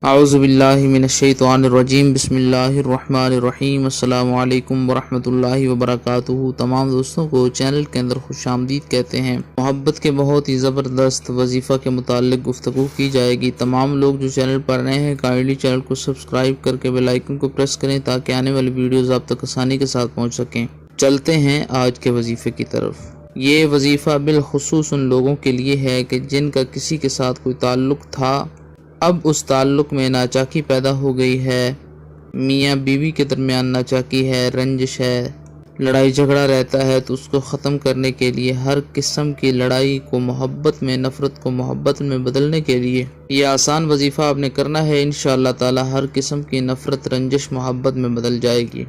اعوذ باللہ من الشیطان الرجیم بسم اللہ الرحمن الرحیم السلام علیکم ورحمۃ اللہ وبرکاتہ۔ تمام دوستوں کو چینل کے اندر خوش آمدید کہتے ہیں۔ محبت کے بہت ہی زبردست وظیفہ کے متعلق گفتگو کی جائے گی۔ تمام لوگ جو چینل پر نئے ہیں کائنڈلی چینل کو سبسکرائب کر کے بیل آئیکن کو پریس کریں تاکہ آنے والی ویڈیوز آپ تک آسانی کے ساتھ پہنچ سکیں۔ چلتے ہیں آج کے وظیفے کی طرف۔ یہ وظیفہ بالخصوص ان لوگوں کے لیے ہے کہ جن کا کسی کے ساتھ کوئی تعلق تھا، اب اس تعلق میں ناچاکی پیدا ہو گئی ہے، میاں بیوی کے درمیان ناچاکی ہے، رنجش ہے، لڑائی جھگڑا رہتا ہے، تو اس کو ختم کرنے کے لیے ہر قسم کی لڑائی کو محبت میں، نفرت کو محبت میں بدلنے کے لیے یہ آسان وظیفہ آپ نے کرنا ہے۔ انشاءاللہ تعالی ہر قسم کی نفرت، رنجش محبت میں بدل جائے گی۔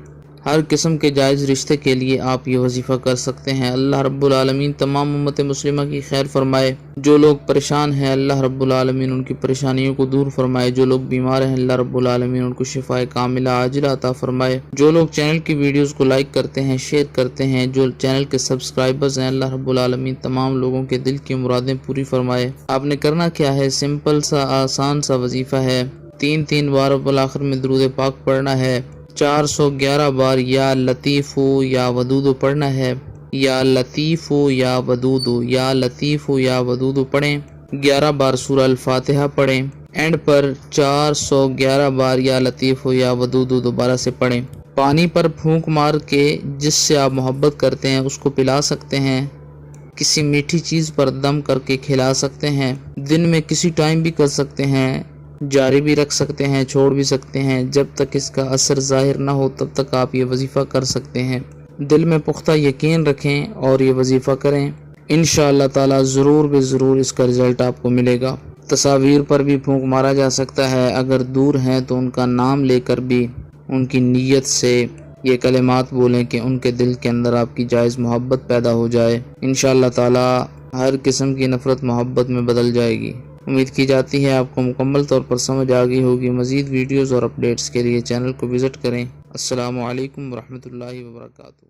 ہر قسم کے جائز رشتے کے لیے آپ یہ وظیفہ کر سکتے ہیں۔ اللہ رب العالمین تمام امت مسلمہ کی خیر فرمائے۔ جو لوگ پریشان ہیں اللہ رب العالمین ان کی پریشانیوں کو دور فرمائے۔ جو لوگ بیمار ہیں اللہ رب العالمین ان کو شفائے کاملہ عاجلہ عطا فرمائے۔ جو لوگ چینل کی ویڈیوز کو لائک کرتے ہیں، شیئر کرتے ہیں، جو چینل کے سبسکرائبرز ہیں اللہ رب العالمین تمام لوگوں کے دل کی مرادیں پوری فرمائے۔ آپ نے کرنا کیا ہے، سمپل سا آسان سا وظیفہ ہے۔ 3 بار بالآخر میں درود پاک پڑھنا ہے۔ 411 بار یا لطیف یا ودود پڑھنا ہے۔ یا لطیف یا ودود، یا لطیف یا ودود پڑھیں۔ 11 بار سورہ الفاتحہ پڑھیں۔ اینڈ پر 411 بار یا لطیف یا ودود دوبارہ سے پڑھیں۔ پانی پر پھونک مار کے جس سے آپ محبت کرتے ہیں اس کو پلا سکتے ہیں۔ کسی میٹھی چیز پر دم کر کے کھلا سکتے ہیں۔ دن میں کسی ٹائم بھی کر سکتے ہیں، جاری بھی رکھ سکتے ہیں، چھوڑ بھی سکتے ہیں۔ جب تک اس کا اثر ظاہر نہ ہو تب تک آپ یہ وظیفہ کر سکتے ہیں۔ دل میں پختہ یقین رکھیں اور یہ وظیفہ کریں، انشاءاللہ تعالی ضرور بے ضرور اس کا رزلٹ آپ کو ملے گا۔ تصاویر پر بھی پھونک مارا جا سکتا ہے، اگر دور ہیں تو ان کا نام لے کر بھی ان کی نیت سے یہ کلمات بولیں کہ ان کے دل کے اندر آپ کی جائز محبت پیدا ہو جائے۔ انشاءاللہ تعالی ہر قسم کی نفرت محبت میں بدل جائے گی۔ امید کی جاتی ہے آپ کو مکمل طور پر سمجھ آ گئی ہوگی۔ مزید ویڈیوز اور اپڈیٹس کے لیے چینل کو وزٹ کریں۔ السلام علیکم ورحمۃ اللہ وبرکاتہ۔